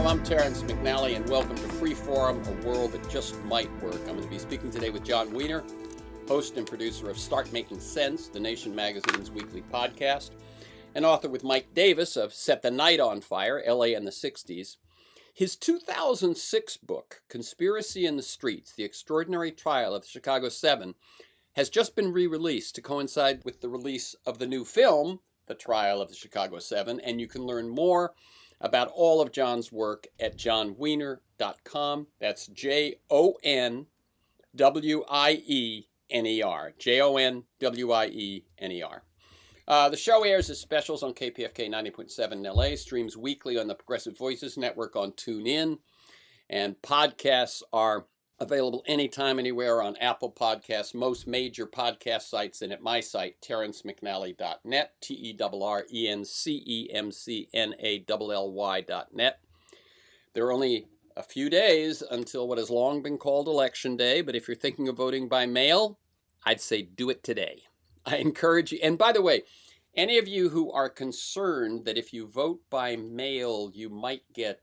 Hello, I'm Terrence McNally, and welcome to Freeform, a world that just might work. I'm going to be speaking today with Jon Wiener, host and producer of Start Making Sense, The Nation magazine's weekly podcast, and author with Mike Davis of Set the Night on Fire, LA in the 60s. His 2006 book, Conspiracy in the Streets, The Extraordinary Trial of the Chicago 7, has just been re-released to coincide with the release of the new film, The Trial of the Chicago 7, and you can learn more about all of Jon's work at jonwiener.com. That's JONWIENER. JONWIENER. The show airs as specials on KPFK 90.7 in LA, streams weekly on the Progressive Voices Network on TuneIn, and podcasts are available anytime, anywhere on Apple Podcasts, most major podcast sites, and at my site, terrencemcnally.net, TERRENCEMCNALLY.net. There are only a few days until what has long been called Election Day, but if you're thinking of voting by mail, I'd say do it today. I encourage you, and by the way, any of you who are concerned that if you vote by mail, you might get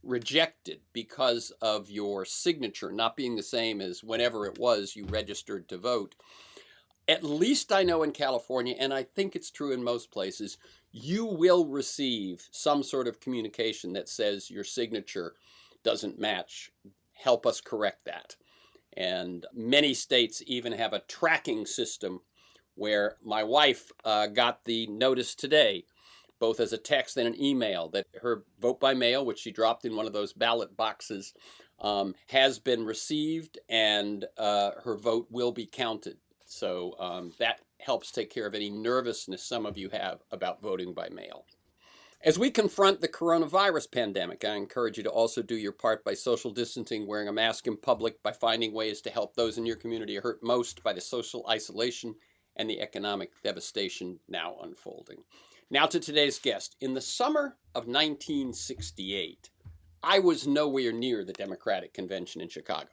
rejected because of your signature not being the same as whenever it was you registered to vote. At least I know in California, and I think it's true in most places, you will receive some sort of communication that says your signature doesn't match. Help us correct that. And many states even have a tracking system where my wife got the notice today, both as a text and an email, that her vote by mail, which she dropped in one of those ballot boxes, has been received, and her vote will be counted. So that helps take care of any nervousness some of you have about voting by mail. As we confront the coronavirus pandemic, I encourage you to also do your part by social distancing, wearing a mask in public, by finding ways to help those in your community hurt most by the social isolation and the economic devastation now unfolding. Now to today's guest. In the summer of 1968, I was nowhere near the Democratic Convention in Chicago.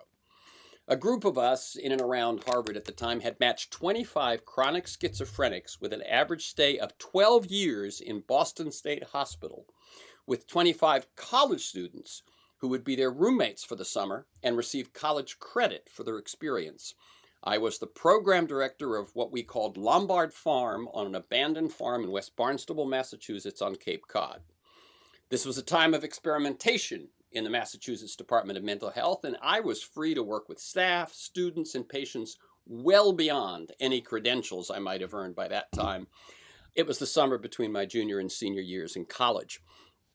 A group of us in and around Harvard at the time had matched 25 chronic schizophrenics with an average stay of 12 years in Boston State Hospital, with 25 college students who would be their roommates for the summer and receive college credit for their experience. I was the program director of what we called Lombard Farm on an abandoned farm in West Barnstable, Massachusetts on Cape Cod. This was a time of experimentation in the Massachusetts Department of Mental Health, and I was free to work with staff, students, and patients well beyond any credentials I might have earned by that time. It was the summer between my junior and senior years in college.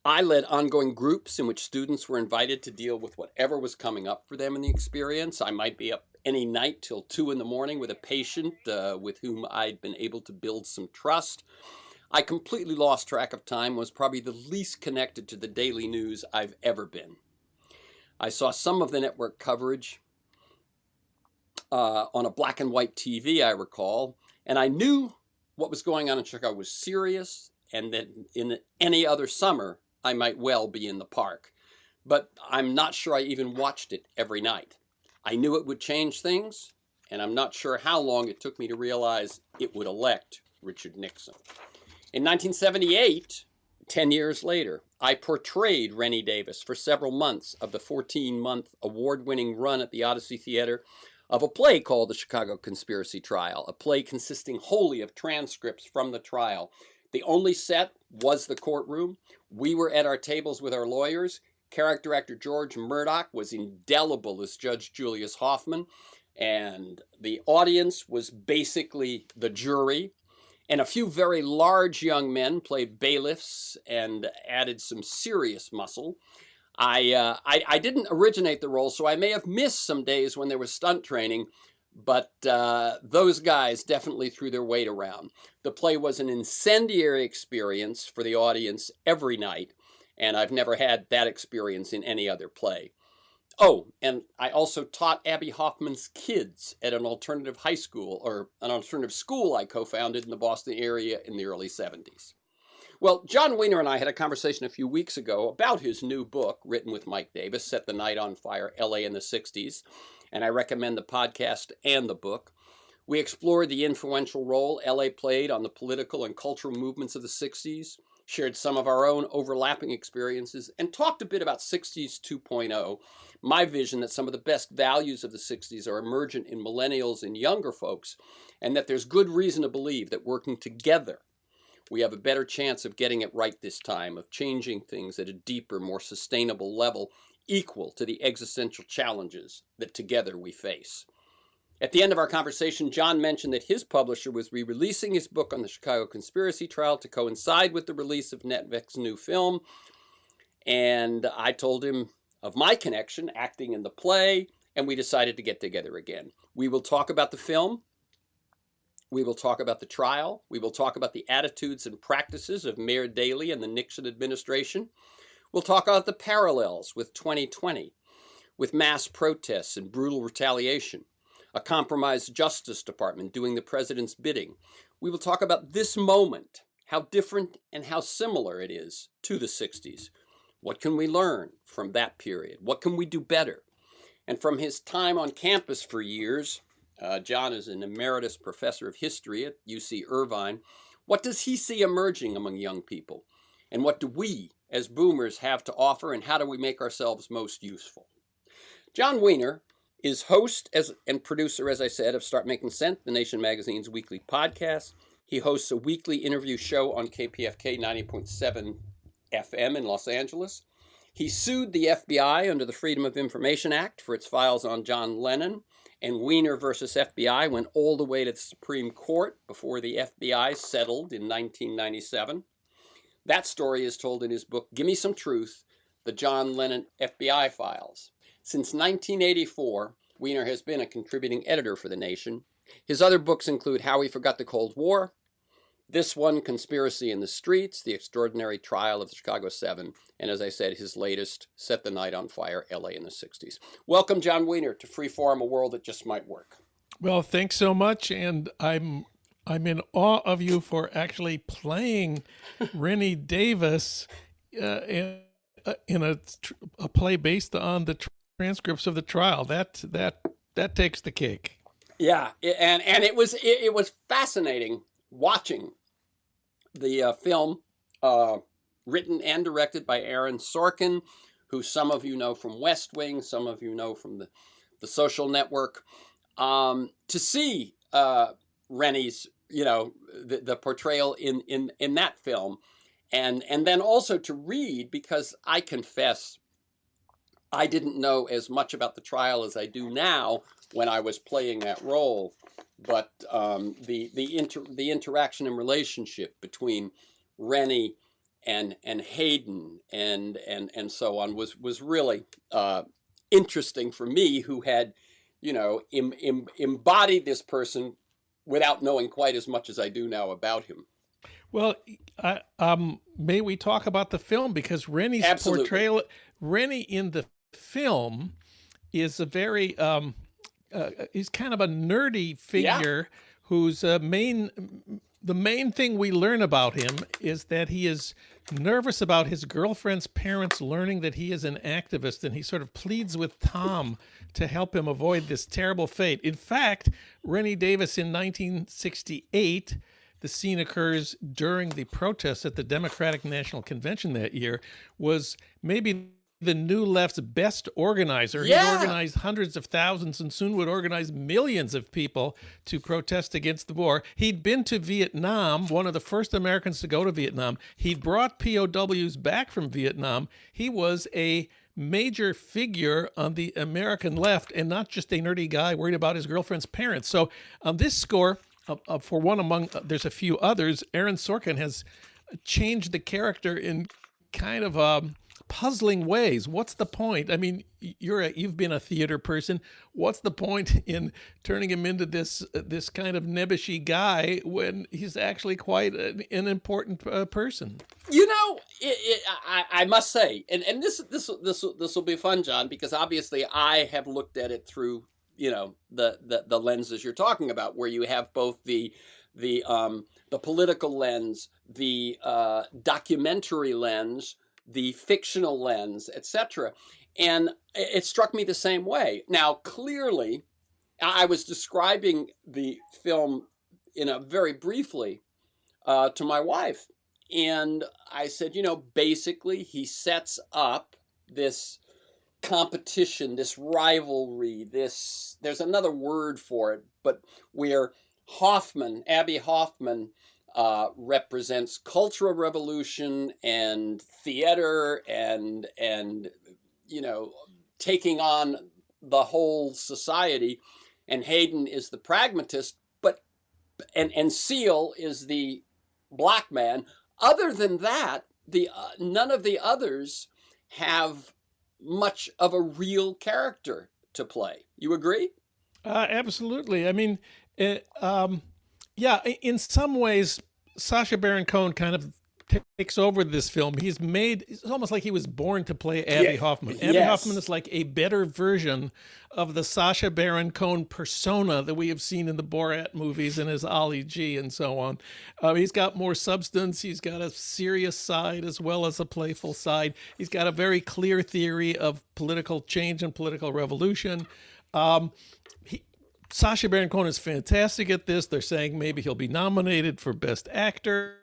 I led ongoing groups in which students were invited to deal with whatever was coming up for them in the experience. I might be up any night till 2 in the morning with a patient with whom I'd been able to build some trust. I completely lost track of time, was probably the least connected to the daily news I've ever been. I saw some of the network coverage on a black and white TV, I recall, and I knew what was going on in Chicago was serious, and that in any other summer, I might well be in the park. But I'm not sure I even watched it every night. I knew it would change things, and I'm not sure how long it took me to realize it would elect Richard Nixon. In 1978, 10 years later, I portrayed Rennie Davis for several months of the 14-month award-winning run at the Odyssey Theater of a play called The Chicago Conspiracy Trial, a play consisting wholly of transcripts from the trial. The only set was the courtroom. We were at our tables with our lawyers. Character actor George Murdoch was indelible as Judge Julius Hoffman, and the audience was basically the jury, and a few very large young men played bailiffs and added some serious muscle. I didn't originate the role, so I may have missed some days when there was stunt training, but those guys definitely threw their weight around. The play was an incendiary experience for the audience every night, and I've never had that experience in any other play. Oh, and I also taught Abbie Hoffman's kids at an alternative high school, or an alternative school I co-founded in the Boston area in the early 70s. Well, Jon Wiener and I had a conversation a few weeks ago about his new book, written with Mike Davis, Set the Night on Fire, LA in the 60s, and I recommend the podcast and the book. We explored the influential role LA played on the political and cultural movements of the 60s, shared some of our own overlapping experiences, and talked a bit about 60s 2.0, my vision that some of the best values of the 60s are emergent in millennials and younger folks, and that there's good reason to believe that working together, we have a better chance of getting it right this time, of changing things at a deeper, more sustainable level, equal to the existential challenges that together we face. At the end of our conversation, Jon mentioned that his publisher was re-releasing his book on the Chicago conspiracy trial to coincide with the release of Netflix's new film. And I told him of my connection, acting in the play, and we decided to get together again. We will talk about the film. We will talk about the trial. We will talk about the attitudes and practices of Mayor Daley and the Nixon administration. We'll talk about the parallels with 2020, with mass protests and brutal retaliation, a compromised Justice Department doing the president's bidding. We will talk about this moment, how different and how similar it is to the 60s. What can we learn from that period? What can we do better? And from his time on campus for years, Jon is an emeritus professor of history at UC Irvine. What does he see emerging among young people? And what do we, as boomers, have to offer, and how do we make ourselves most useful? Jon Wiener is host and producer, as I said, of Start Making Sense, The Nation magazine's weekly podcast. He hosts a weekly interview show on KPFK 90.7 FM in Los Angeles. He sued the FBI under the Freedom of Information Act for its files on John Lennon, and Wiener versus FBI went all the way to the Supreme Court before the FBI settled in 1997. That story is told in his book, Gimme Some Truth, The John Lennon FBI Files. Since 1984, Wiener has been a contributing editor for The Nation. His other books include How We Forgot the Cold War, this one, Conspiracy in the Streets, The Extraordinary Trial of the Chicago 7, and as I said, his latest, Set the Night on Fire, LA in the 60s. Welcome, Jon Wiener, to Freeform, a world that just might work. Well, thanks so much, and I'm in awe of you for actually playing Rennie Davis in a play based on the transcripts of the trial. That takes the cake. Yeah, and it was fascinating watching the film written and directed by Aaron Sorkin, who some of you know from West Wing, some of you know from the Social Network, to see Rennie's, the portrayal in that film, and then also to read, because I confess I didn't know as much about the trial as I do now when I was playing that role. But the interaction and relationship between Rennie and Hayden and so on was really interesting for me, who had embodied this person without knowing quite as much as I do now about him. Well, may we talk about the film, because Rennie's Absolutely. portrayal, Rennie in the film is a very he's kind of a nerdy figure, yeah, whose the main thing we learn about him is that he is nervous about his girlfriend's parents learning that he is an activist, and he sort of pleads with Tom to help him avoid this terrible fate. In fact, Rennie Davis in 1968, the scene occurs during the protests at the Democratic National Convention that year, was maybe the New Left's best organizer. Yeah. He organized hundreds of thousands and soon would organize millions of people to protest against the war. He'd been to Vietnam, one of the first Americans to go to Vietnam. He'd brought POWs back from Vietnam. He was a major figure on the American left, and not just a nerdy guy worried about his girlfriend's parents. So on this score, for one among, there's a few others, Aaron Sorkin has changed the character in kind of puzzling ways. What's the point? I mean, you've been a theater person. What's the point in turning him into this kind of nebbishy guy when he's actually quite an important person? I must say, and this will be fun, Jon, because obviously I have looked at it through the lenses you're talking about, where you have both the political lens, the documentary lens, the fictional lens, etc. And it struck me the same way. Now, clearly, I was describing the film very briefly to my wife, And I said, basically he sets up this competition, this rivalry, there's another word for it, but where Abbie Hoffman, represents cultural revolution and theater and taking on the whole society, and Hayden is the pragmatist, but and Seal is the black man. Other than that, none of the others have much of a real character to play. You agree? Absolutely. I mean, yeah, in some ways, Sacha Baron Cohen kind of takes over this film. It's almost like he was born to play Abbie Hoffman. Abbie Hoffman is like a better version of the Sacha Baron Cohen persona that we have seen in the Borat movies and as Ali G and so on. He's got more substance. He's got a serious side as well as a playful side. He's got a very clear theory of political change and political revolution. Sacha Baron Cohen is fantastic at this. They're saying maybe he'll be nominated for Best Actor.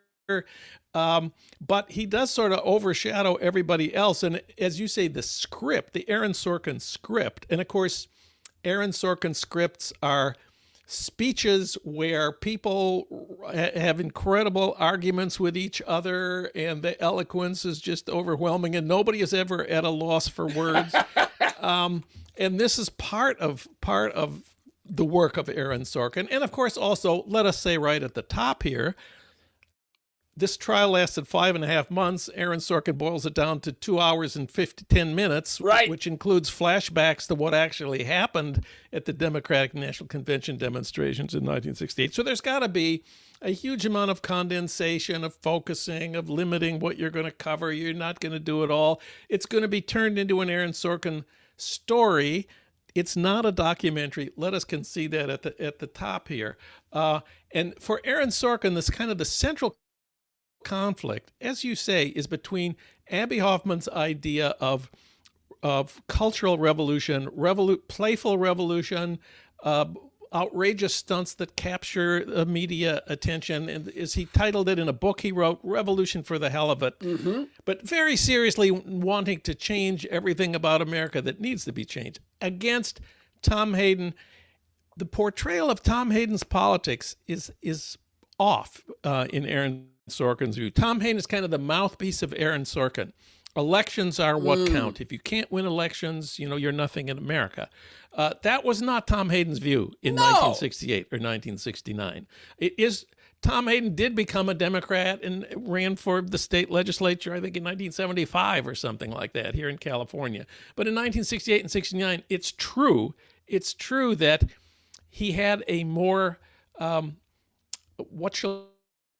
But he does sort of overshadow everybody else. And as you say, the script, the Aaron Sorkin script, and of course, Aaron Sorkin scripts are speeches where people have incredible arguments with each other, and the eloquence is just overwhelming, and nobody is ever at a loss for words. And this is part of the work of Aaron Sorkin. And of course, also, let us say right at the top here, this trial lasted 5.5 months. Aaron Sorkin boils it down to 2 hours and 10 minutes, right, which includes flashbacks to what actually happened at the Democratic National Convention demonstrations in 1968. So there's got to be a huge amount of condensation, of focusing, of limiting what you're going to cover. You're not going to do it all. It's going to be turned into an Aaron Sorkin story. It's not a documentary. Let us concede that at the top here. And for Aaron Sorkin, this kind of the central conflict, as you say, is between Abbie Hoffman's idea of cultural revolution, playful revolution, outrageous stunts that capture media attention, and as he titled it in a book he wrote, Revolution for the Hell of It, but very seriously wanting to change everything about America that needs to be changed, against Tom Hayden. The portrayal of Tom Hayden's politics is off in Aaron Sorkin's view. Tom Hayden is kind of the mouthpiece of Aaron Sorkin. Elections are what count. If you can't win elections, you're nothing in America. That was not Tom Hayden's view in 1968 or 1969. It is. Tom Hayden did become a Democrat and ran for the state legislature, I think in 1975 or something like that here in California. But in 1968 and 69, it's true that he had a more, what shall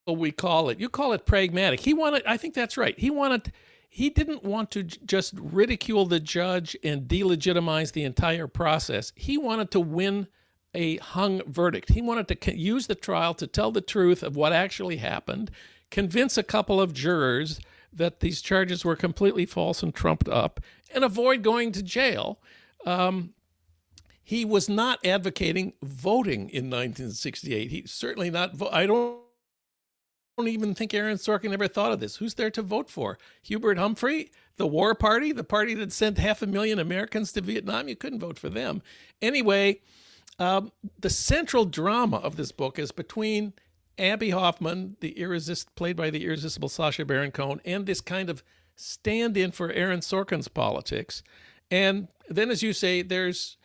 we call it? You call it pragmatic. I think that's right. He didn't want to just ridicule the judge and delegitimize the entire process. He wanted to win a hung verdict. He wanted to use the trial to tell the truth of what actually happened, convince a couple of jurors that these charges were completely false and trumped up, and avoid going to jail. He was not advocating voting in 1968. He certainly not. I don't even think Aaron Sorkin ever thought of this. Who's there to vote for? Hubert Humphrey, the war party, the party that sent 500,000 Americans to Vietnam? You couldn't vote for them. Anyway, the central drama of this book is between Abbie Hoffman, played by the irresistible Sacha Baron Cohen, and this kind of stand-in for Aaron Sorkin's politics. And then, as you say, there's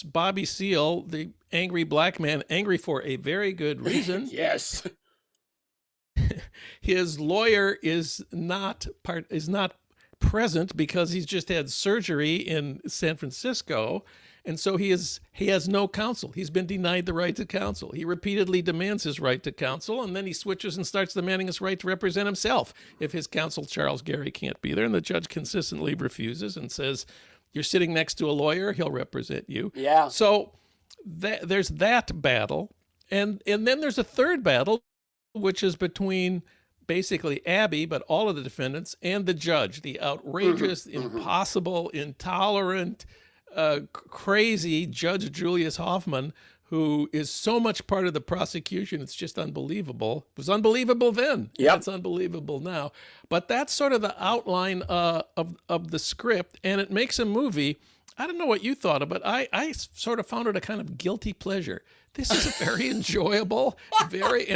Bobby Seale, the angry black man, angry for a very good reason. Yes. His lawyer is not present because he's just had surgery in San Francisco, and so he has no counsel. He's been denied the right to counsel. He repeatedly demands his right to counsel, and then he switches and starts demanding his right to represent himself if his counsel, Charles Gary, can't be there. And the judge consistently refuses and says, "You're sitting next to a lawyer; he'll represent you." Yeah. So there's that battle, and then there's a third battle, which is between basically Abbie, but all of the defendants, and the judge, the outrageous, impossible, intolerant, crazy Judge Julius Hoffman, who is so much part of the prosecution. It's just unbelievable. It was unbelievable then. Yep. And it's unbelievable now. But that's sort of the outline of the script, and it makes a movie. I don't know what you thought of it. I sort of found it a kind of guilty pleasure. This is a very enjoyable, very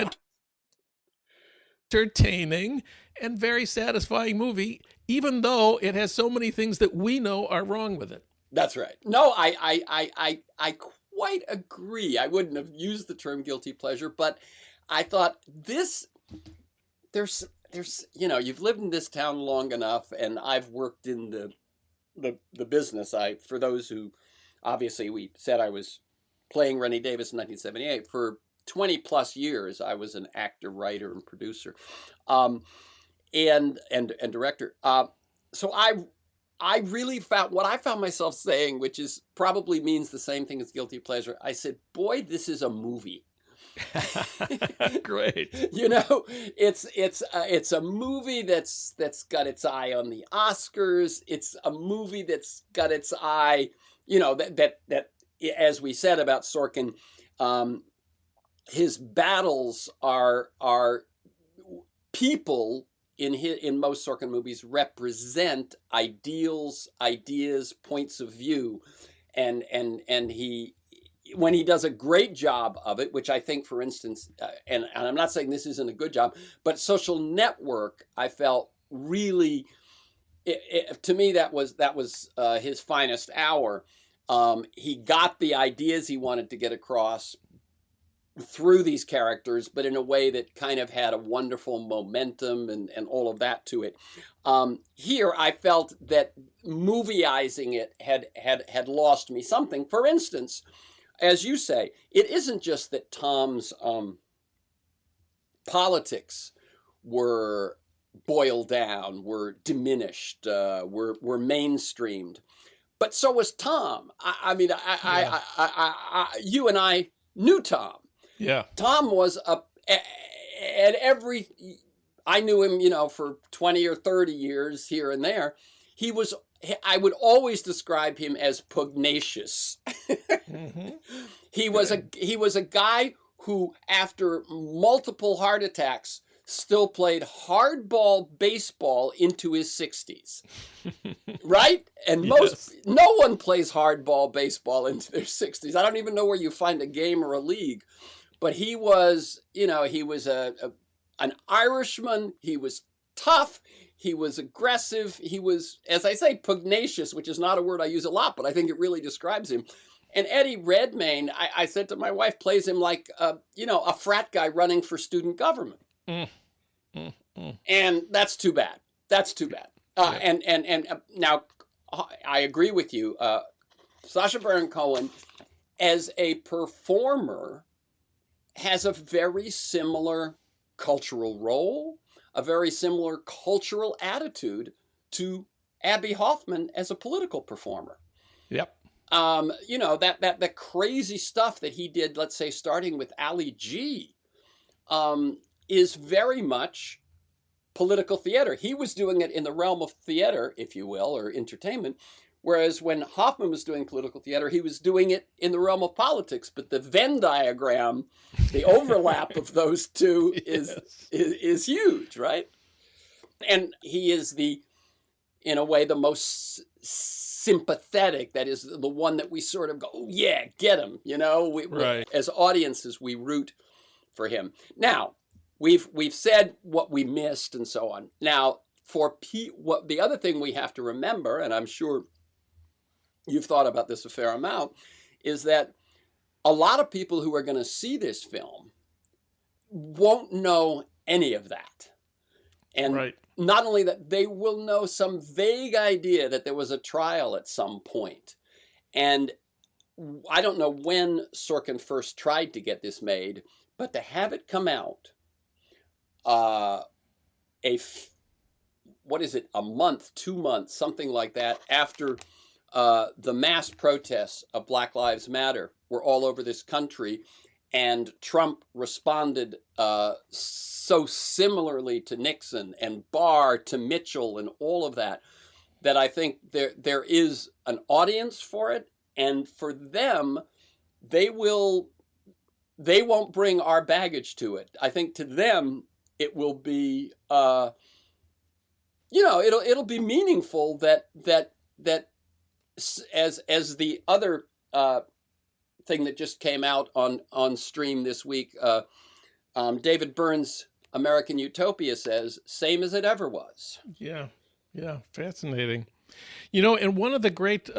entertaining, and very satisfying movie, even though it has so many things that we know are wrong with it. That's right. No, I quite agree. I wouldn't have used the term guilty pleasure, but I thought there's you've lived in this town long enough, and I've worked in the business. For those who, obviously, we said I was playing Rennie Davis in 1978 for 20 plus years. I was an actor, writer, and producer, and director. So I really found what I found myself saying, which is probably means the same thing as guilty pleasure. I said, boy, this is a movie. Great. It's a movie that's got its eye on the Oscars. It's a movie that's got its eye, that as we said about Sorkin, his battles are people in most Sorkin movies represent ideals, ideas, points of view, and he, when he does a great job of it, which I think, for instance, and I'm not saying this isn't a good job, but Social Network, I felt really, to me, that was his finest hour. He got the ideas he wanted to get across through these characters, but in a way that kind of had a wonderful momentum and all of that to it. Here, I felt that movieizing it had lost me something. For instance, as you say, it isn't just that Tom's politics were boiled down, were diminished, were mainstreamed, but so was Tom. You and I knew Tom. Yeah. Tom was I knew him, for 20 or 30 years here and there. I would always describe him as pugnacious. Mm-hmm. He was a guy who, after multiple heart attacks, still played hardball baseball into his 60s. Right? And no one plays hardball baseball into their 60s. I don't even know where you find a game or a league. But he was, he was an Irishman. He was tough. He was aggressive. He was, as I say, pugnacious, which is not a word I use a lot, but I think it really describes him. And Eddie Redmayne, I said to my wife, plays him like, a frat guy running for student government. And that's too bad. That's too bad. And now, I agree with you. Sacha Baron Cohen, as a performer, has a very similar cultural role, a very similar cultural attitude to Abbie Hoffman as a political performer. Yep. That crazy stuff that he did, let's say, starting with Ali G, is very much political theater. He was doing it in the realm of theater, if you will, or entertainment, whereas when Hoffman was doing political theater, he was doing it in the realm of politics. But the Venn diagram, the overlap of those two is huge, right? And he is in a way, the most sympathetic. That is the one that we sort of go, oh, yeah, get him. Right. As audiences, we root for him. Now, we've said what we missed and so on. Now, what the other thing we have to remember, and I'm sure you've thought about this a fair amount, is that a lot of people who are going to see this film won't know any of that. And right. Not only that, they will know some vague idea that there was a trial at some point. And I don't know when Sorkin first tried to get this made, but to have it come out a month, 2 months, something like that, after the mass protests of Black Lives Matter were all over this country, and Trump responded so similarly to Nixon and Barr to Mitchell and all of that, that I think there is an audience for it, and for them, they will they won't bring our baggage to it. I think to them it will be, it'll be meaningful that as the other thing that just came out on stream this week, David Byrne's American Utopia says, same as it ever was. Yeah, fascinating. And one of the great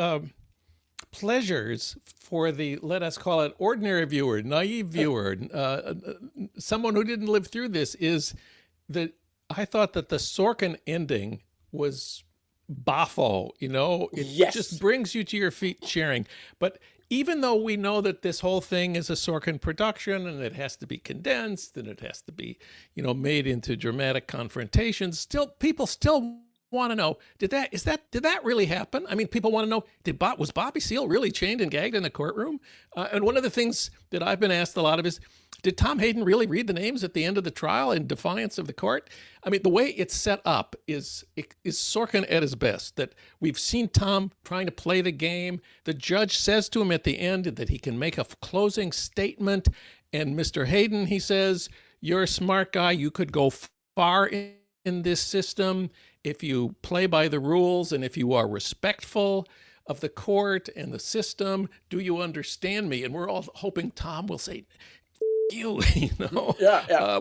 pleasures for the, let us call it, ordinary viewer, naive viewer, someone who didn't live through this, is that I thought that the Sorkin ending was boffo. It just brings you to your feet cheering. But even though we know that this whole thing is a Sorkin production and it has to be condensed and it has to be, made into dramatic confrontations, people still want to know, did that really happen? I mean, people want to know, was Bobby Seale really chained and gagged in the courtroom? And one of the things that I've been asked a lot of is, did Tom Hayden really read the names at the end of the trial in defiance of the court? I mean, the way it's set up is Sorkin at his best, that we've seen Tom trying to play the game. The judge says to him at the end that he can make a closing statement. And Mr. Hayden, he says, you're a smart guy. You could go far in this system if you play by the rules and if you are respectful of the court and the system. Do you understand me? And we're all hoping Tom will say, you.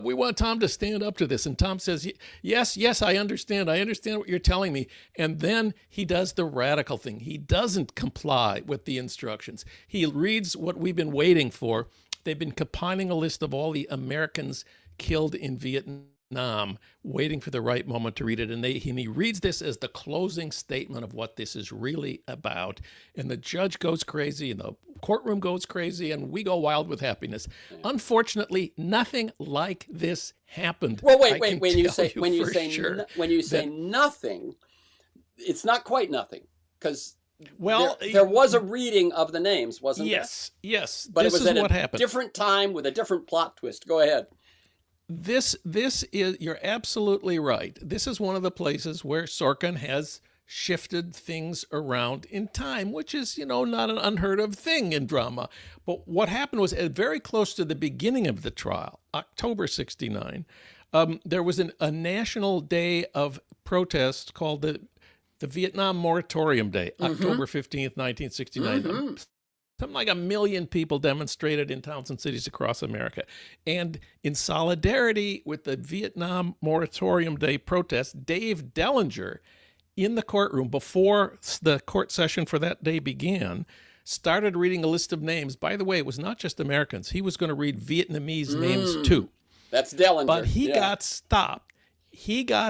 We want Tom to stand up to this. And Tom says, yes, I understand what you're telling me. And then he does the radical thing. He doesn't comply with the instructions. He reads what we've been waiting for. They've been compiling a list of all the Americans killed in Vietnam, waiting for the right moment to read it. And he reads this as the closing statement of what this is really about. And the judge goes crazy and the courtroom goes crazy and we go wild with happiness. Yeah. Unfortunately, nothing like this happened. Well, wait. When you say nothing, it's not quite nothing, because there was a reading of the names, wasn't there? Yes. But it was at a different time with a different plot twist. Go ahead. This is, you're absolutely right. This is one of the places where Sorkin has shifted things around in time, which is, not an unheard of thing in drama. But what happened was, very close to the beginning of the trial, October 1969, there was a national day of protest called the Vietnam Moratorium Day, October 15th, 1969. Something like 1 million people demonstrated in towns and cities across America. And in solidarity with the Vietnam Moratorium Day protest, Dave Dellinger, in the courtroom before the court session for that day began, started reading a list of names. By the way, it was not just Americans. He was going to read Vietnamese names too. That's Dellinger. But he got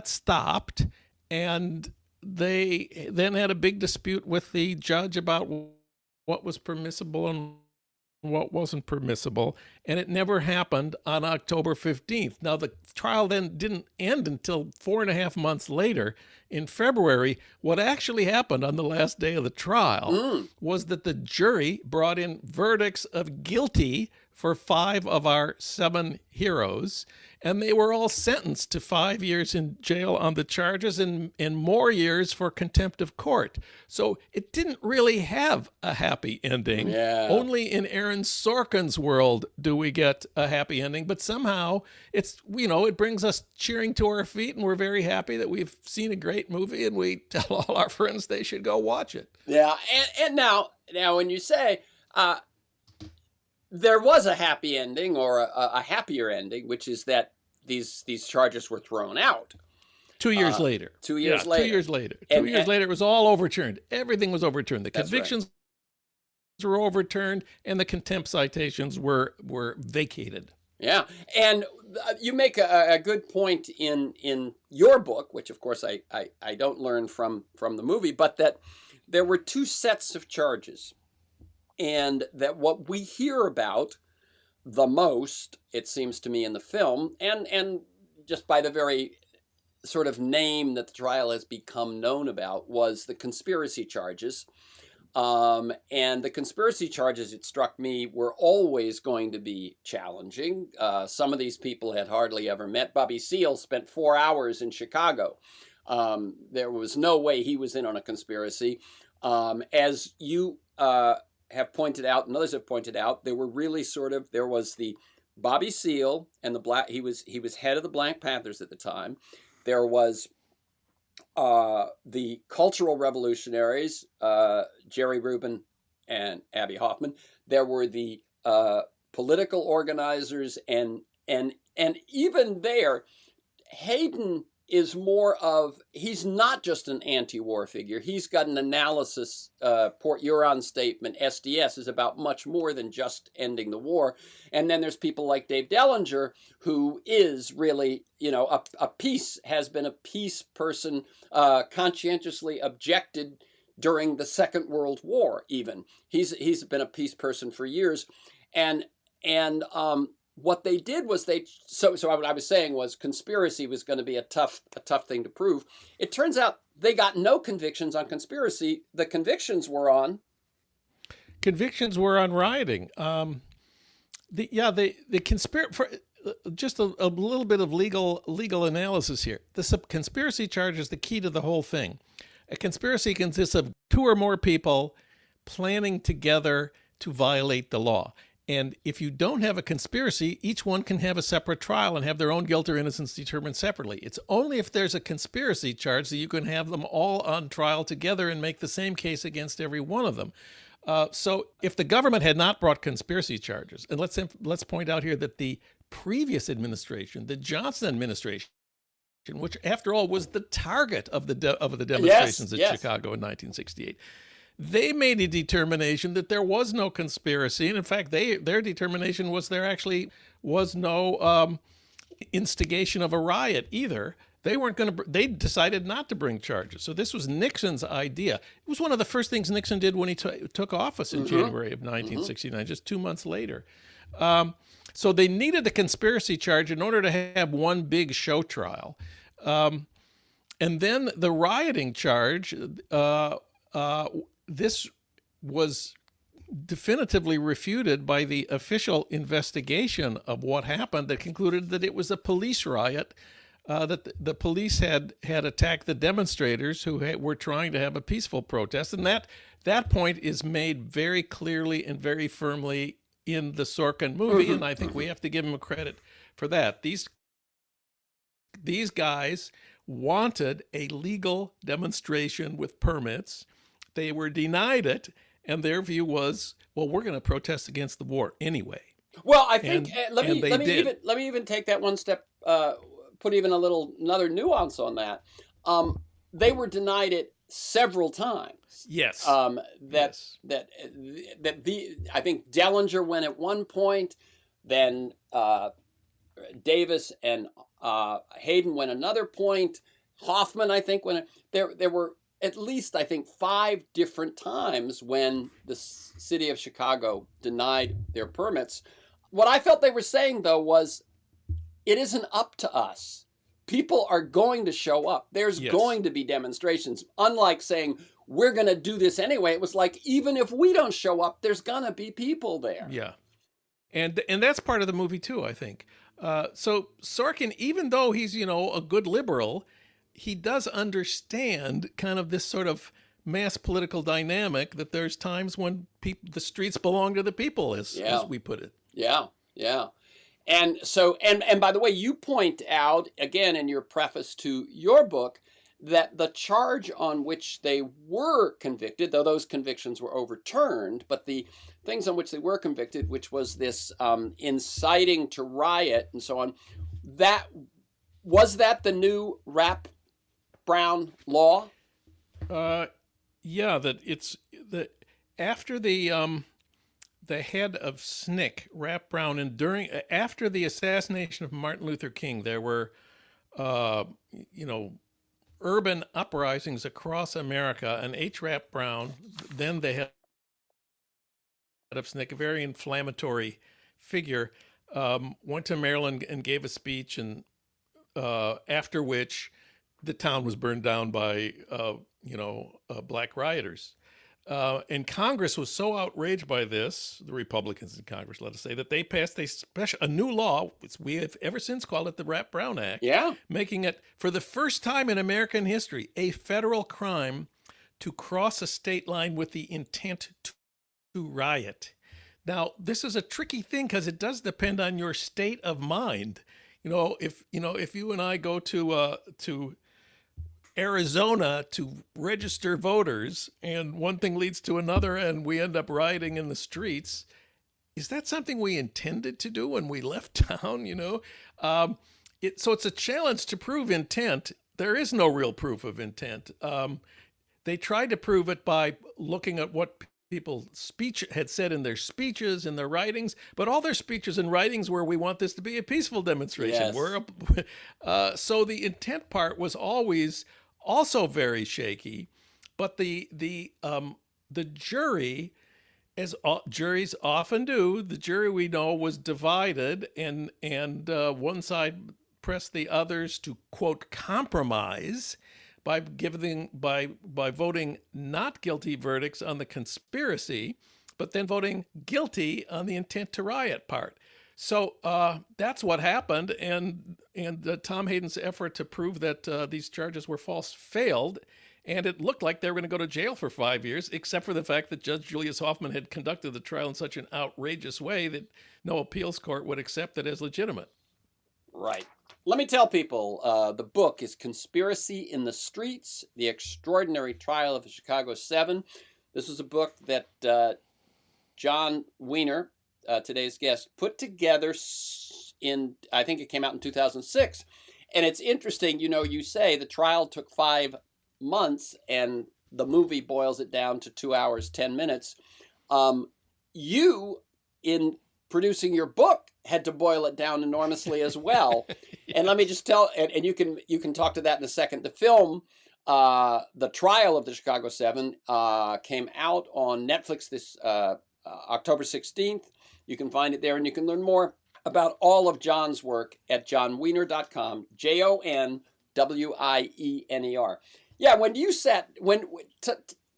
stopped. And they then had a big dispute with the judge about what was permissible and what wasn't permissible, and it never happened on October 15th. Now, the trial then didn't end until 4.5 months later, in February. What actually happened on the last day of the trial was that the jury brought in verdicts of guilty for 5 of our 7 heroes, and they were all sentenced to 5 years in jail on the charges and more years for contempt of court. So it didn't really have a happy ending. Yeah. Only in Aaron Sorkin's world do we get a happy ending, but somehow it brings us cheering to our feet, and we're very happy that we've seen a great movie, and we tell all our friends they should go watch it. Yeah, and now when you say there was a happy ending, or a happier ending, which is that these charges were thrown out. 2 years later. 2 years later. 2 years later. 2 years later, it was all overturned. Everything was overturned. The convictions were overturned, and the contempt citations were vacated. Yeah, and you make a good point in your book, which of course I don't learn from the movie, but that there were 2 sets of charges, and that what we hear about the most, it seems to me, in the film, and just by the very sort of name that the trial has become known about, was the conspiracy charges. And the conspiracy charges, it struck me, were always going to be challenging. Some of these people had hardly ever met. Bobby Seale spent 4 hours in Chicago. There was no way he was in on a conspiracy. As you have pointed out, and others have pointed out, there were really there was the Bobby Seale and he was head of the Black Panthers at the time. There was the cultural revolutionaries, Jerry Rubin and Abbie Hoffman. There were the political organizers, and even there, Hayden is he's not just an anti-war figure. He's got an analysis. Port Huron statement, SDS, is about much more than just ending the war. And then there's people like Dave Dellinger, who is really, has been a peace person, conscientiously objected during the Second World War. Even he's been a peace person for years, and what they did was so what I was saying was conspiracy was going to be a tough thing to prove. It turns out they got no convictions on conspiracy. The convictions were on rioting. The conspiracy. Just a little bit of legal analysis here. The conspiracy charge is the key to the whole thing. A conspiracy consists of two or more people planning together to violate the law. And if you don't have a conspiracy, each one can have a separate trial and have their own guilt or innocence determined separately. It's only if there's a conspiracy charge that you can have them all on trial together and make the same case against every one of them. So if the government had not brought conspiracy charges, and let's point out here that the previous administration, the Johnson administration, which after all was the target of the demonstrations at Chicago in 1968, they made a determination that there was no conspiracy, and in fact, their determination was there actually was no instigation of a riot either. They weren't going to. They decided not to bring charges. So this was Nixon's idea. It was one of the first things Nixon did when he took office in January of 1969, just 2 months later. So they needed the conspiracy charge in order to have one big show trial, and then the rioting charge. This was definitively refuted by the official investigation of what happened that concluded that it was a police riot, that the police had attacked the demonstrators who were trying to have a peaceful protest. And that point is made very clearly and very firmly in the Sorkin movie, and I think we have to give him credit for that. These guys wanted a legal demonstration with permits. They were denied it, and their view was, well, we're going to protest against the war anyway. Well, I think let me even take that one step, put even another nuance on that. They were denied it several times. Yes. I think Dellinger went at one point, then Davis and Hayden went another point. Hoffman, I think, went. There were at least, I think, 5 different times when the city of Chicago denied their permits. What I felt they were saying, though, was it isn't up to us. People are going to show up. There's going to be demonstrations. Unlike saying, we're going to do this anyway. It was like, even if we don't show up, there's going to be people there. Yeah. And that's part of the movie, too, I think. So Sorkin, even though he's, a good liberal, he does understand kind of this sort of mass political dynamic that there's times when the streets belong to the people, as we put it. Yeah, yeah. And so, and by the way, you point out, again, in your preface to your book, that the charge on which they were convicted, though those convictions were overturned, but the things on which they were convicted, which was this inciting to riot and so on, was that the new Brown law? Yeah, that it's after the head of SNCC, Rap Brown, and after the assassination of Martin Luther King, there were urban uprisings across America, and H. Rap Brown, then the head of SNCC, a very inflammatory figure, went to Maryland and gave a speech, and after which the town was burned down by, black rioters. And Congress was so outraged by this, the Republicans in Congress, let us say, that they passed a new law, which we have ever since called it the Rap Brown Act, making it, for the first time in American history, a federal crime to cross a state line with the intent riot. Now, this is a tricky thing because it does depend on your state of mind. If you and I go to Arizona to register voters, and one thing leads to another, and we end up rioting in the streets, is that something we intended to do when we left town? So it's a challenge to prove intent. There is no real proof of intent. They tried to prove it by looking at what people had said in their speeches, in their writings, but all their speeches and writings were, we want this to be a peaceful demonstration. Yes. So the intent part was always also very shaky, but the jury, as juries often do, the jury, we know, was divided, and one side pressed the others to, quote, compromise by voting not guilty verdicts on the conspiracy, but then voting guilty on the intent to riot part. So that's what happened, and Tom Hayden's effort to prove that these charges were false failed, and it looked like they were going to go to jail for 5 years, except for the fact that Judge Julius Hoffman had conducted the trial in such an outrageous way that no appeals court would accept it as legitimate. Right. Let me tell people, the book is Conspiracy in the Streets, The Extraordinary Trial of the Chicago Seven. This is a book that Jon Wiener, today's guest, put together I think it came out in 2006. And it's interesting, you say the trial took 5 months and the movie boils it down to 2 hours, 10 minutes. You, in producing your book, had to boil it down enormously as well. Yeah. And let me just tell, and you can talk to that in a second. The film, The Trial of the Chicago Seven, came out on Netflix this October 16th. You can find it there, and you can learn more about all of Jon's work at jonwiener.com, JONWIENER. Yeah, when you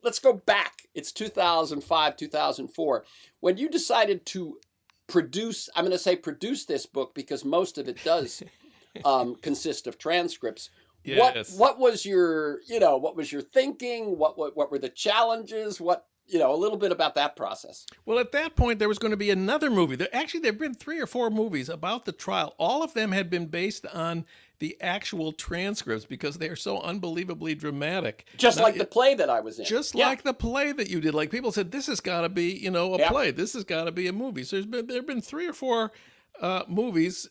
let's go back. It's 2005, 2004. When you decided to produce this book, because most of it does consist of transcripts. Yes. What was your thinking? What were the challenges? A little bit about that process. Well, at that point, there was going to be another movie. There have been 3 or 4 movies about the trial. All of them had been based on the actual transcripts because they are so unbelievably dramatic. Just like the play that I was in. Just like the play that you did. Like, people said, this has got to be, a play. This has got to be a movie. So there have been 3 or 4 movies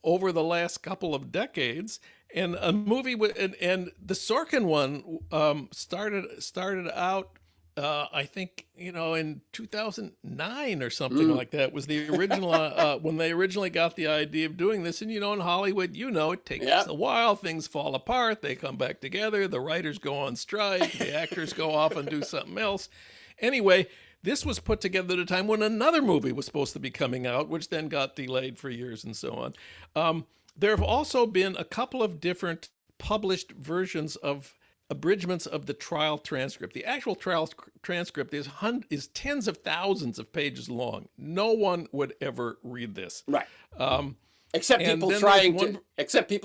over the last couple of decades. And a movie and the Sorkin one started out, I think, in 2009 or something like that was the original, when they originally got the idea of doing this. And, in Hollywood, it takes a while. Things fall apart. They come back together. The writers go on strike. The actors go off and do something else. Anyway, this was put together at a time when another movie was supposed to be coming out, which then got delayed for years and so on. There have also been a couple of different published versions of abridgments of the trial transcript. The actual trial transcript is tens of thousands of pages long. No one would ever read this. Right. Except people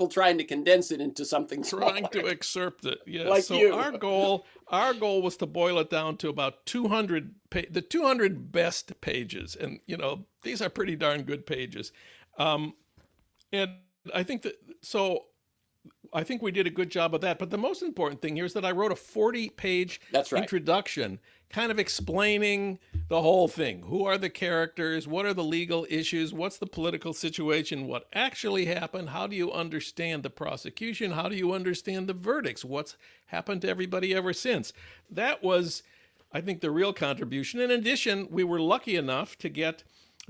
trying to condense it into something smaller. Trying to excerpt it. Yes. Like so you. our goal was to boil it down to about 200 best pages, and these are pretty darn good pages. And I think I think we did a good job of that. But the most important thing here is that I wrote a 40-page introduction kind of explaining the whole thing. Who are the characters? What are the legal issues? What's the political situation? What actually happened? How do you understand the prosecution? How do you understand the verdicts? What's happened to everybody ever since? That was, I think, the real contribution. In addition, we were lucky enough to get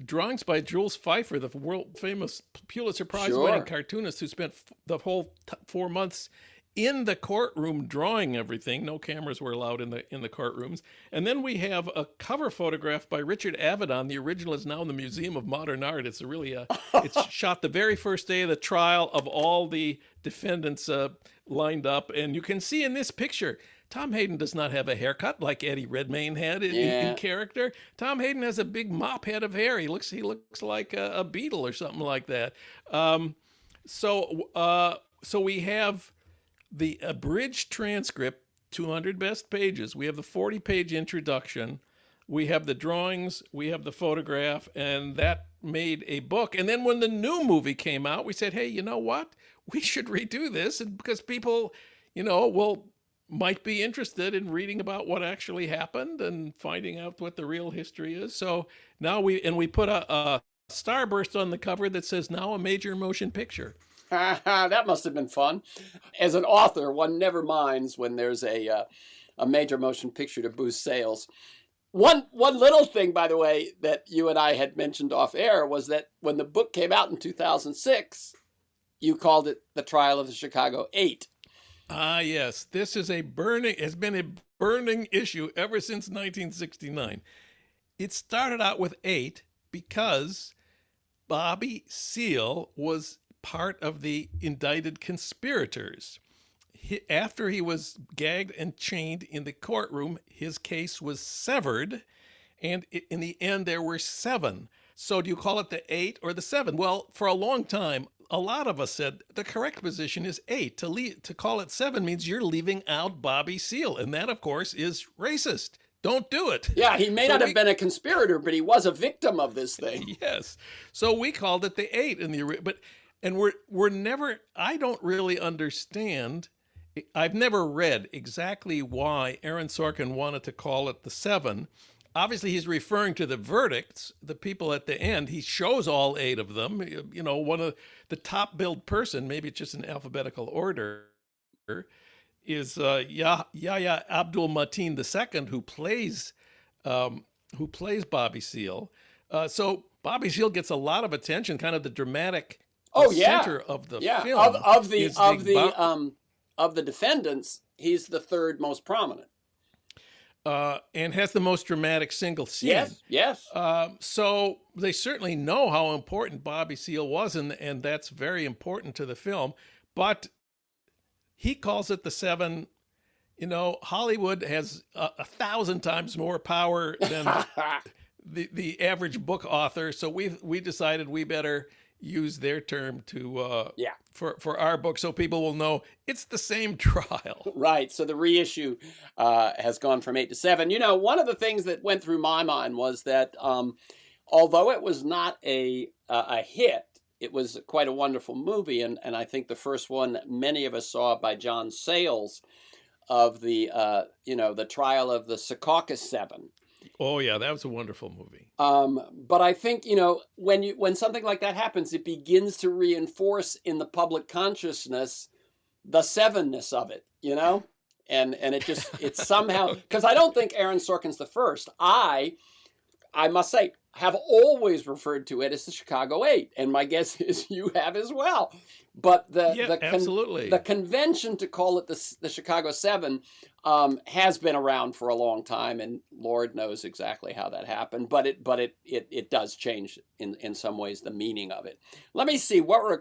drawings by Jules Feiffer, the world-famous Pulitzer Prize-winning cartoonist who spent the whole 4 months in the courtroom drawing everything. No cameras were allowed in the courtrooms. And then we have a cover photograph by Richard Avedon. The original is now in the Museum of Modern Art. It's really it's shot the very first day of the trial of all the defendants lined up. And you can see in this picture, Tom Hayden does not have a haircut like Eddie Redmayne had in character. Tom Hayden has a big mop head of hair. He looks like a beetle or something like that. So we have the abridged transcript, 200 best pages. We have the 40-page introduction. we have the drawings, we have the photograph, and that made a book. And then when the new movie came out, we said, hey, you know what? We should redo this, and because people, will might be interested in reading about what actually happened and finding out what the real history is. So now we put a starburst on the cover that says now a major motion picture. That must have been fun. As an author, one never minds when there's a major motion picture to boost sales. One little thing, by the way, that you and I had mentioned off air was that when the book came out in 2006, you called it The Trial of the Chicago 8. Ah, yes. This is has been a burning issue ever since 1969. It started out with 8 because Bobby Seale was part of the indicted conspirators. After he was gagged and chained in the courtroom, his case was severed, and in the end there were 7. So do you call it the 8 or the 7? Well, for a long time, a lot of us said the correct position is 8. To call it 7 means you're leaving out Bobby Seale, and that, of course, is racist. Don't do it. Yeah, he may not have been a conspirator, but he was a victim of this thing. Yes. So we called it the 8 and we're never. I don't really understand. I've never read exactly why Aaron Sorkin wanted to call it the 7. Obviously, he's referring to the verdicts, the people at the end. He shows all 8 of them. One of the top billed person, maybe it's just in alphabetical order, is Yahya Abdul Mateen II, who plays Bobby Seale. So Bobby Seale gets a lot of attention, kind of the dramatic center of the film. Of the defendants, he's the third most prominent. And has the most dramatic single scene. Yes. So they certainly know how important Bobby Seale was, and that's very important to the film. But he calls it the 7. Hollywood has 1,000 times more power than the average book author. So we decided we better use their term to for our book, so people will know it's the same trial. Right. So the reissue has gone from 8 to 7. One of the things that went through my mind was that although it was not a hit, it was quite a wonderful movie, and I think the first one many of us saw by John Sayles of the the trial of the Secaucus 7. Oh yeah, that was a wonderful movie. But I think when something like that happens, it begins to reinforce in the public consciousness the 7-ness of it, and it's somehow, because I don't think Aaron Sorkin's the first. I must say, have always referred to it as the Chicago 8, and my guess is you have as well. But absolutely. The convention to call it the Chicago 7 has been around for a long time, and Lord knows exactly how that happened. But it does change in some ways the meaning of it. Let me see what were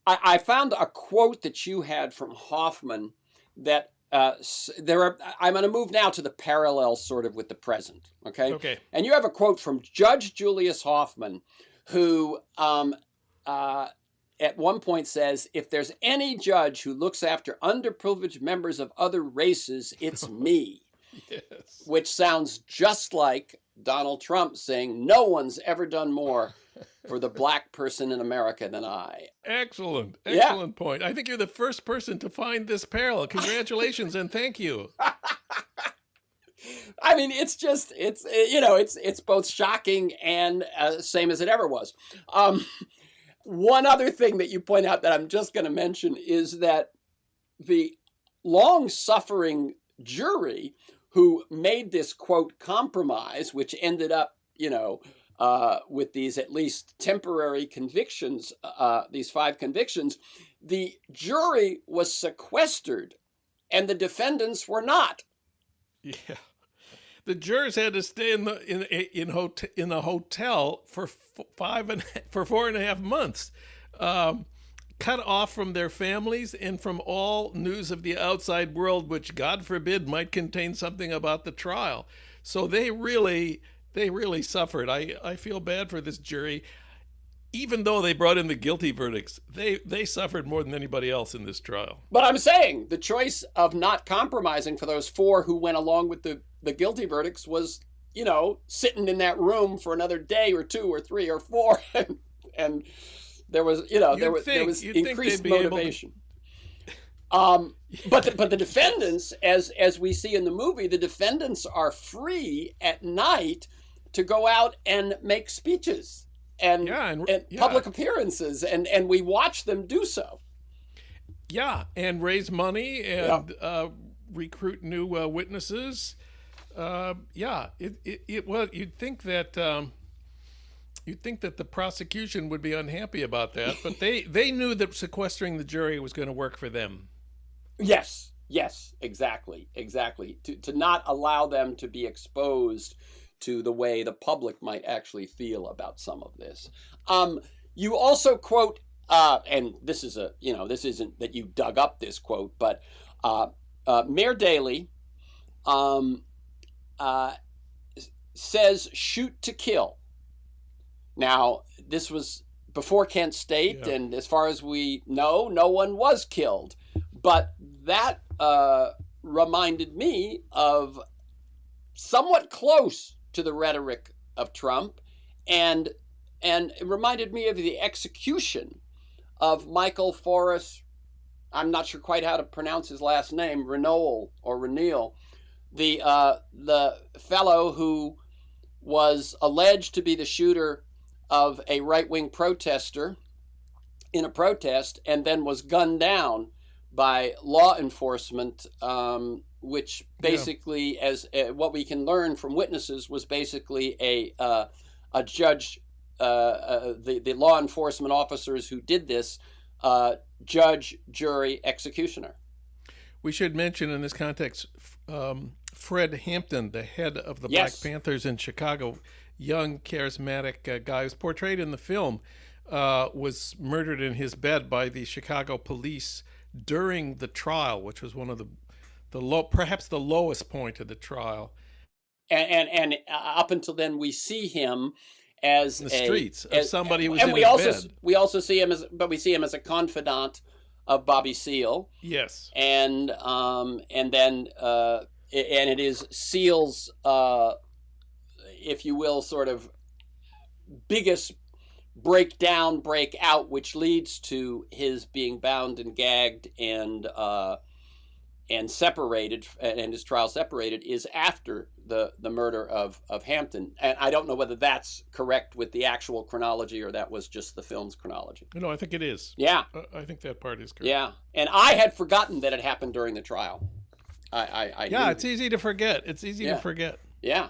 I found a quote that you had from Hoffman that. I'm going to move now to the parallel sort of with the present. Okay. And you have a quote from Judge Julius Hoffman, who at one point says, "If there's any judge who looks after underprivileged members of other races, it's me." Yes. Which sounds just like Donald Trump saying, "No one's ever done more for the black person in America than I." Excellent point. I think you're the first person to find this parallel. Congratulations and thank you. I mean, it's both shocking and same as it ever was. One other thing that you point out that I'm just going to mention is that the long-suffering jury who made this, quote, compromise, which ended up, with these at least temporary convictions, these 5 convictions, the jury was sequestered and the defendants were not. Yeah. The jurors had to stay in a hotel for 4.5 months, cut off from their families and from all news of the outside world, which God forbid might contain something about the trial. So they really suffered. I feel bad for this jury. even though they brought in the guilty verdicts, they suffered more than anybody else in this trial. But I'm saying the choice of not compromising for those 4 who went along with the guilty verdicts was, sitting in that room for another day or 2 or 3 or 4, and there was, there was increased motivation. But the defendants, as we see in the movie, the defendants are free at night to go out and make speeches and public appearances, and we watch them do so. Yeah, and raise money and recruit new witnesses. Well, you'd think that the prosecution would be unhappy about that, but they knew that sequestering the jury was going to work for them. Yes, exactly. To not allow them to be exposed to the way the public might actually feel about some of this. You also quote, and this is this isn't that you dug up this quote, but Mayor Daley says, "Shoot to kill." Now, this was before Kent State, and as far as we know, no one was killed. But that reminded me of somewhat close to the rhetoric of Trump, and it reminded me of the execution of Michael Forrest. I'm not sure quite how to pronounce his last name, Renault or Renil, the fellow who was alleged to be the shooter of a right-wing protester in a protest, and then was gunned down by law enforcement, which basically, as what we can learn from witnesses, was basically a judge, the law enforcement officers who did this, judge, jury, executioner. We should mention in this context, Fred Hampton, the head of the Black Panthers in Chicago, young, charismatic guy who's portrayed in the film, was murdered in his bed by the Chicago police during the trial, which was one of perhaps the lowest point of the trial. And up until then, we see him as in the streets as somebody who was in his bed. We also see him as a confidant of Bobby Seale. Yes, and then it is Seale's, if you will, sort of biggest breakout, which leads to his being bound and gagged and separated, and his trial separated, is after the murder of Hampton. And I don't know whether that's correct with the actual chronology or that was just the film's chronology. No, I think it is. Yeah. I think that part is correct. Yeah. And I had forgotten that it happened during the trial. It's easy to forget. It's easy to forget. Yeah.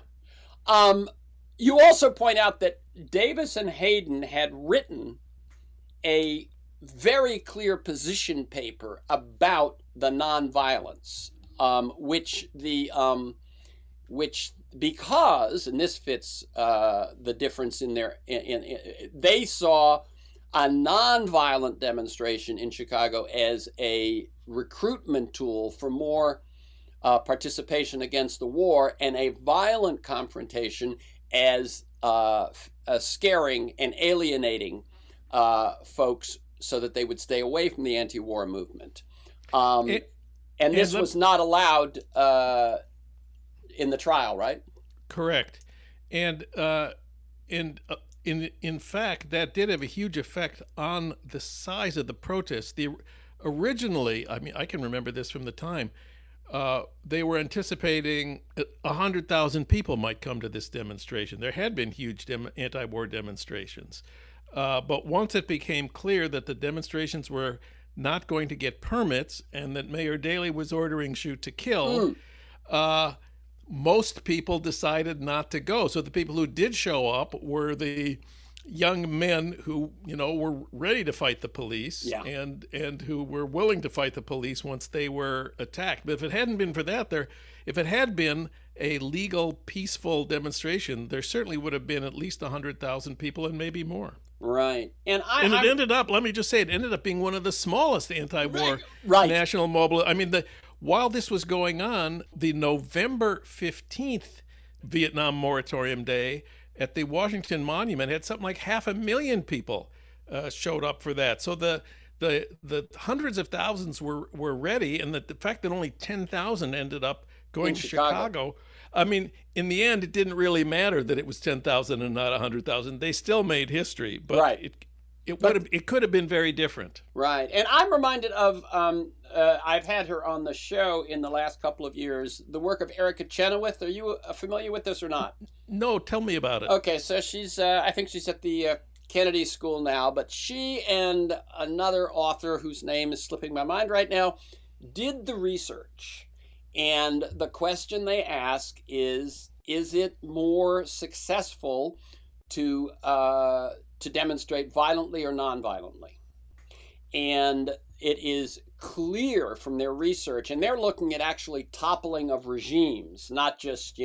You also point out that Davis and Hayden had written a very clear position paper about the nonviolence, which because, and this fits the difference in their, they saw a nonviolent demonstration in Chicago as a recruitment tool for more participation against the war, and a violent confrontation as scaring and alienating folks so that they would stay away from the anti-war movement. And this was not allowed in the trial, right? Correct. And in fact, that did have a huge effect on the size of the protests. Originally, I mean, I can remember this from the time, they were anticipating 100,000 people might come to this demonstration. There had been huge anti-war demonstrations. But once it became clear that the demonstrations were not going to get permits and that Mayor Daley was ordering shoot to kill, most people decided not to go. So the people who did show up were the young men who, were ready to fight the police and who were willing to fight the police once they were attacked. But if it hadn't been for that, if it had been a legal, peaceful demonstration, there certainly would have been at least 100,000 people and maybe more. Right. And it ended up, let me just say, it ended up being one of the smallest anti-war national mobile. I mean, while this was going on, the November 15th Vietnam Moratorium Day at the Washington Monument had something like 500,000 people showed up for that. So the hundreds of thousands were ready, and the fact that only 10,000 ended up going to Chicago. I mean, in the end, it didn't really matter that it was 10,000 and not 100,000. They still made history, but right. It could have been very different. Right. And I'm reminded of, I've had her on the show in the last couple of years, the work of Erica Chenoweth. Are you familiar with this or not? No, tell me about it. Okay, so she's, I think she's at the Kennedy School now, but she and another author whose name is slipping my mind right now did the research. And the question they ask is it more successful to demonstrate violently or non-violently? And it is clear from their research, and they're looking at actually toppling of regimes, not just,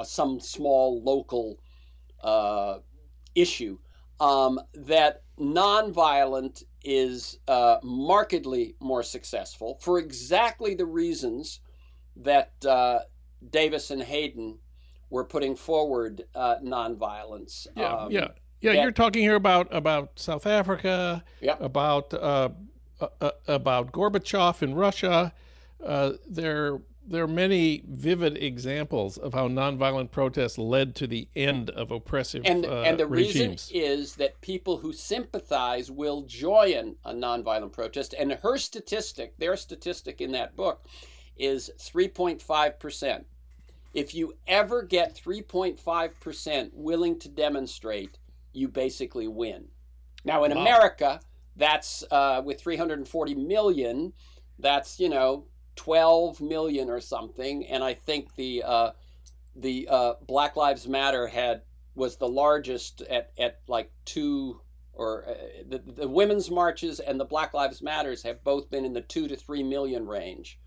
some small local issue, that non-violent is markedly more successful for exactly the reasons that Davis and Hayden were putting forward nonviolence. Yeah. You're talking here about South Africa, yep. about Gorbachev in Russia. There are many vivid examples of how nonviolent protests led to the end of oppressive and the regimes. reason is that people who sympathize will join a nonviolent protest. And their statistic in that book is 3.5%. If you ever get 3.5% willing to demonstrate, you basically win. Now in America, that's with 340 million, that's 12 million or something, and I think the Black Lives Matter was the largest at like 2, or the women's marches and the Black Lives Matters have both been in the 2 to 3 million range.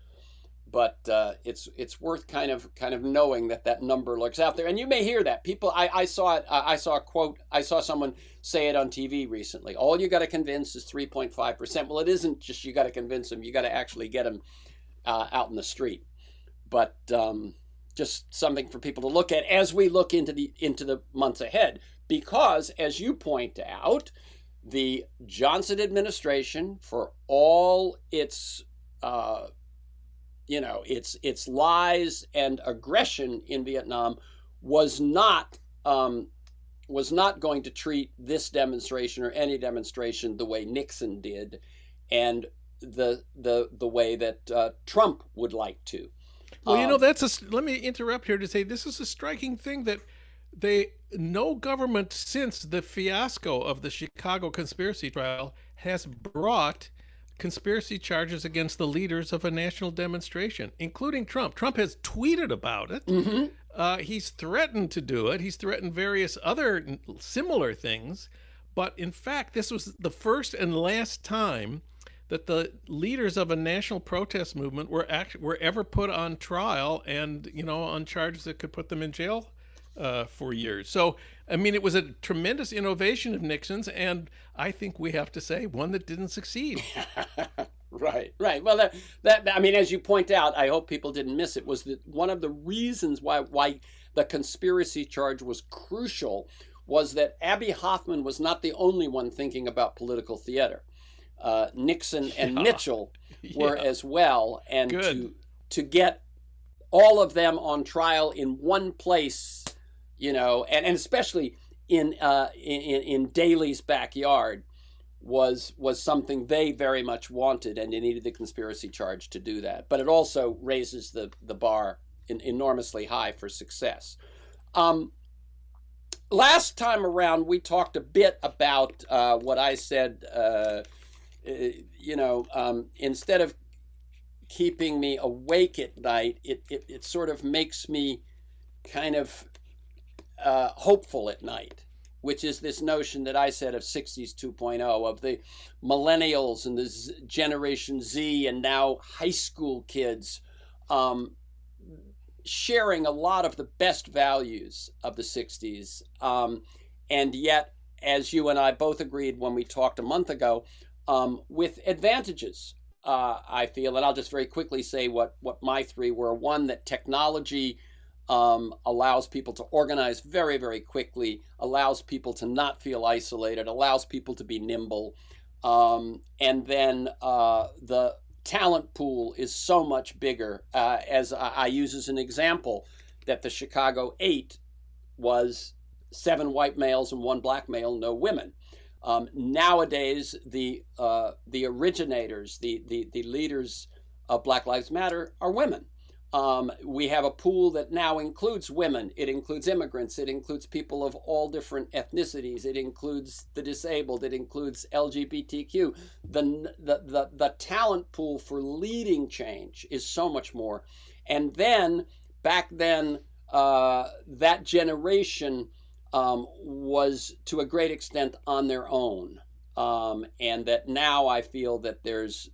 But it's worth kind of knowing that number lurks out there, and you may hear that people. I saw it. I saw a quote. I saw someone say it on TV recently. All you got to convince is 3.5%. Well, it isn't just you got to convince them. You got to actually get them out in the street. But just something for people to look at as we look into the months ahead, because as you point out, the Johnson administration, for all its its lies and aggression in Vietnam, was not going to treat this demonstration or any demonstration the way Nixon did, and the way that Trump would like to. Well, let me interrupt here to say this is a striking thing that no government since the fiasco of the Chicago conspiracy trial has brought conspiracy charges against the leaders of a national demonstration, including Trump. Trump has tweeted about it. Mm-hmm. He's threatened to do it. He's threatened various other similar things. But in fact, this was the first and last time that the leaders of a national protest movement were ever put on trial and, on charges that could put them in jail for years. So, I mean, it was a tremendous innovation of Nixon's, and I think we have to say one that didn't succeed. Right. Well, that I mean, as you point out, I hope people didn't miss it, was that one of the reasons why the conspiracy charge was crucial was that Abbie Hoffman was not the only one thinking about political theater. Nixon and Mitchell were as well, and to get all of them on trial in one place, and especially in Daley's backyard was something they very much wanted, and they needed the conspiracy charge to do that. But it also raises the bar enormously high for success. Last time around, we talked a bit about what I said. Instead of keeping me awake at night, it sort of makes me kind of hopeful at night, which is this notion that I said of 60s 2.0, of the millennials and the Generation Z and now high school kids sharing a lot of the best values of the 60s. And yet, as you and I both agreed when we talked a month ago, with advantages, I feel, and I'll just very quickly say what my three were. One, that technology allows people to organize very, very quickly, allows people to not feel isolated, allows people to be nimble. And then the talent pool is so much bigger. As I use as an example, that the Chicago 8 was 7 white males and 1 black male, no women. Nowadays, the originators, the leaders of Black Lives Matter are women. We have a pool that now includes women. It includes immigrants. It includes people of all different ethnicities. It includes the disabled. It includes LGBTQ. The talent pool for leading change is so much more. And then, back then, that generation was to a great extent on their own. And that now I feel that there's,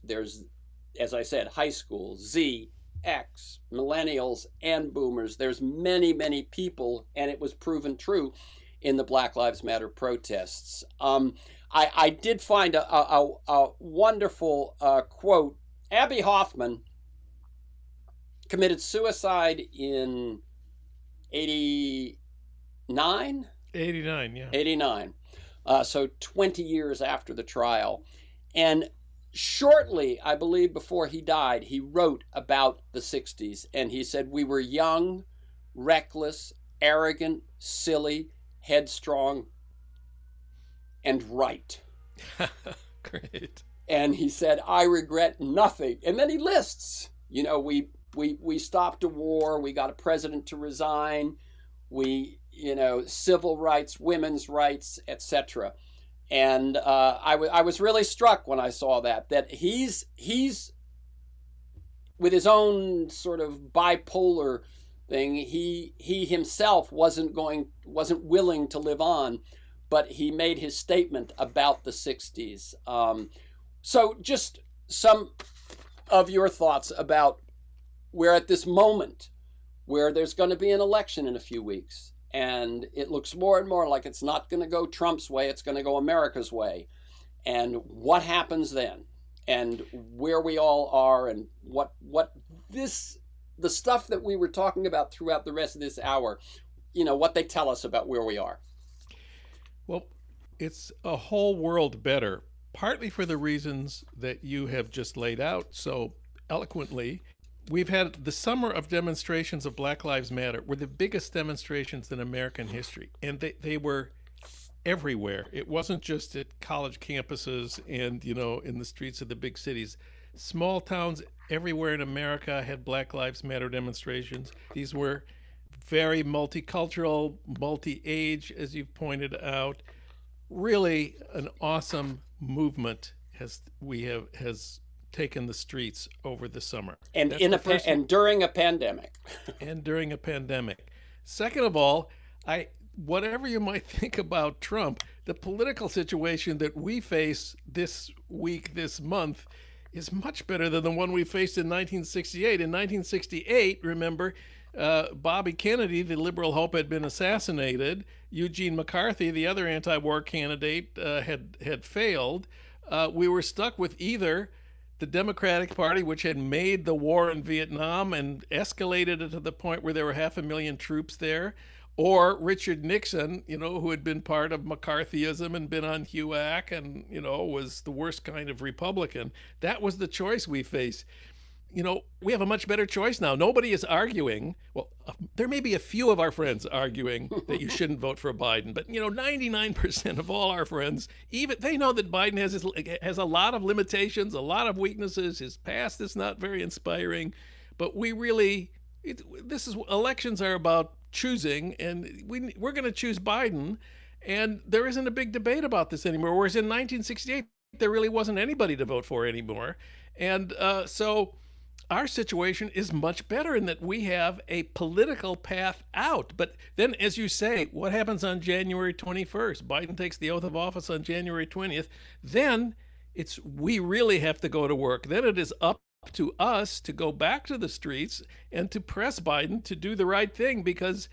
as I said, high school, Z, X, millennials, and boomers. There's many, many people, and it was proven true in the Black Lives Matter protests. I did find a wonderful quote. Abbie Hoffman committed suicide in 89? 89, yeah. 89. So 20 years after the trial. And shortly, I believe, before he died, he wrote about the 60s. And he said, we were young, reckless, arrogant, silly, headstrong, and right. Great. And he said, I regret nothing. And then he lists, you know, we stopped a war, we got a president to resign, we, you know, civil rights, women's rights, etc. And I was really struck when I saw that he's with his own sort of bipolar thing. He himself wasn't willing to live on, but he made his statement about the 60s. So just some of your thoughts about, we're at this moment where there's going to be an election in a few weeks. And it looks more and more like it's not going to go Trump's way, it's going to go America's way. And what happens then? And where we all are, and the stuff that we were talking about throughout the rest of this hour, you know, what they tell us about where we are. Well, it's a whole world better, partly for the reasons that you have just laid out so eloquently. We've had the summer of demonstrations of Black Lives Matter were the biggest demonstrations in American history. And they were everywhere. It wasn't just at college campuses and, you know, in the streets of the big cities. Small towns everywhere in America had Black Lives Matter demonstrations. These were very multicultural, multi-age, as you've pointed out. Really an awesome movement has taken the streets over the summer. And and during a pandemic. And during a pandemic. Second of all, whatever you might think about Trump, the political situation that we face this week, this month, is much better than the one we faced in 1968. In 1968, remember, Bobby Kennedy, the liberal hope, had been assassinated. Eugene McCarthy, the other anti-war candidate, had failed. We were stuck with either the Democratic Party, which had made the war in Vietnam and escalated it to the point where there were 500,000 troops there, or Richard Nixon, you know, who had been part of McCarthyism and been on HUAC and, you know, was the worst kind of Republican. That was the choice we faced. You know, we have a much better choice now. Nobody is arguing. Well, there may be a few of our friends arguing that you shouldn't vote for Biden, but, you know, 99% of all our friends, even they know that Biden has a lot of limitations, a lot of weaknesses. His past is not very inspiring, but we really, elections are about choosing, and we're going to choose Biden, and there isn't a big debate about this anymore. Whereas in 1968, there really wasn't anybody to vote for anymore, and so our situation is much better in that we have a political path out. But then, as you say, what happens on January 21st? Biden takes the oath of office on January 20th. Then we really have to go to work. Then it is up to us to go back to the streets and to press Biden to do the right thing, because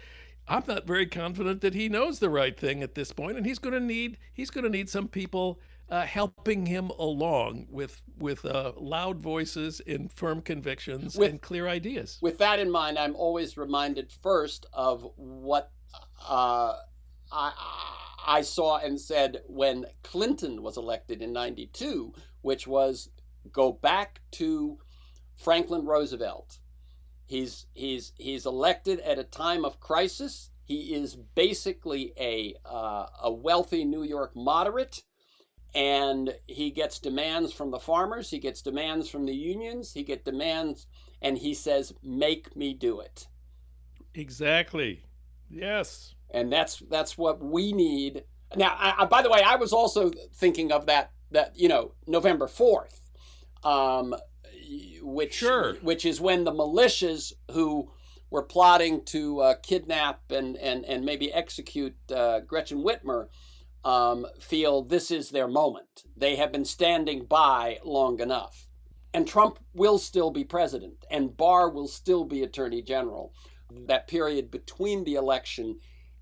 I'm not very confident that he knows the right thing at this point, and he's going to need some people helping him along with loud voices and firm convictions and clear ideas. With that in mind, I'm always reminded first of what I saw and said when Clinton was elected in '92, which was go back to Franklin Roosevelt. He's elected at a time of crisis. He is basically a wealthy New York moderate, and he gets demands from the farmers. He gets demands from the unions. He gets demands, and he says, "Make me do it." Exactly. Yes. And that's what we need. Now, by the way, I was also thinking of that November 4th, which is when the militias who were plotting to kidnap and maybe execute Gretchen Whitmer feel this is their moment. They have been standing by long enough. And Trump will still be president, and Barr will still be attorney general. That period between the election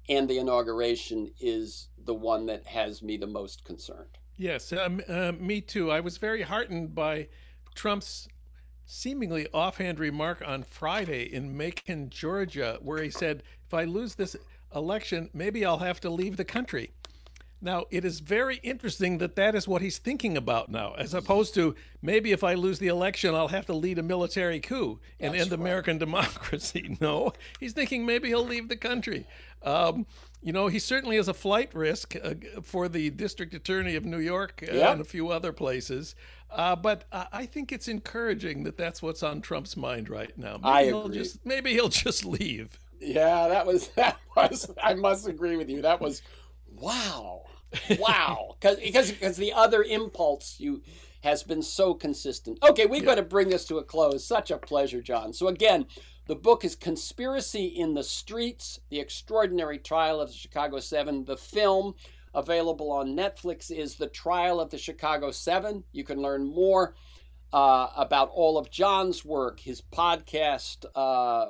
and the inauguration is the one that has me the most concerned. Yes, me too. I was very heartened by Trump's seemingly offhand remark on Friday in Macon, Georgia, where he said, if I lose this election, maybe I'll have to leave the country. Now, it is very interesting that that is what he's thinking about now, as opposed to maybe if I lose the election, I'll have to lead a military coup and end American democracy. No, he's thinking maybe he'll leave the country. He certainly has a flight risk for the district attorney of New York and a few other places. But I think it's encouraging that that's what's on Trump's mind right now. Maybe he'll just leave. Yeah, that was. I must agree with you. That was, wow. Because the other impulse has been so consistent. Okay, we've got to bring this to a close. Such a pleasure, Jon. So again, the book is Conspiracy in the Streets, The Extraordinary Trial of the Chicago 7. The film available on Netflix is The Trial of the Chicago 7. You can learn more about all of Jon's work, his podcast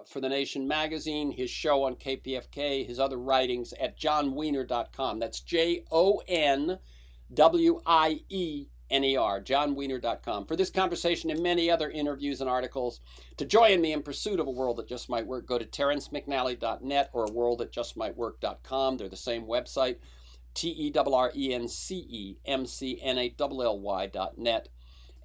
for The Nation magazine, his show on KPFK, his other writings at jonwiener.com. That's JONWIENER, jonwiener.com. For this conversation and many other interviews and articles, to join me in pursuit of a world that just might work, go to terencemcnally.net or worldthatjustmightwork.com. They're the same website, terencemcnally.net.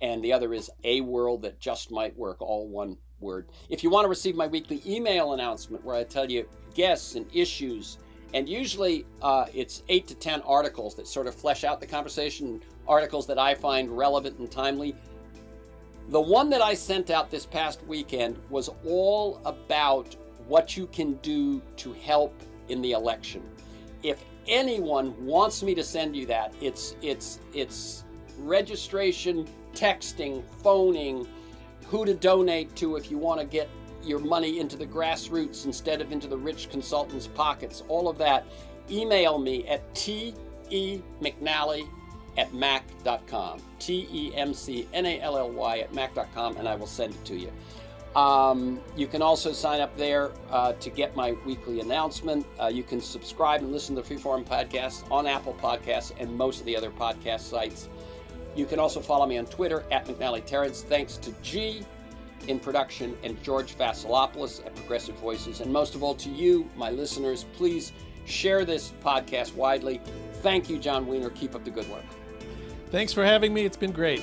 And the other is A World That Just Might Work, all one word. If you want to receive my weekly email announcement where I tell you guests and issues, and usually it's 8 to 10 articles that sort of flesh out the conversation, articles that I find relevant and timely. The one that I sent out this past weekend was all about what you can do to help in the election. If anyone wants me to send you that, it's registration, texting, phoning, who to donate to if you want to get your money into the grassroots instead of into the rich consultants' pockets, all of that. Email me at temcnally@mac.com, temcnally@mac.com, and I will send it to you. You can also sign up there to get my weekly announcement. You can subscribe and listen to the Freeform podcast on Apple Podcasts and most of the other podcast sites. You can also follow me on Twitter at McNally Terrence. Thanks to G in production and George Vasilopoulos at Progressive Voices. And most of all to you, my listeners, please share this podcast widely. Thank you, Jon Wiener. Keep up the good work. Thanks for having me. It's been great.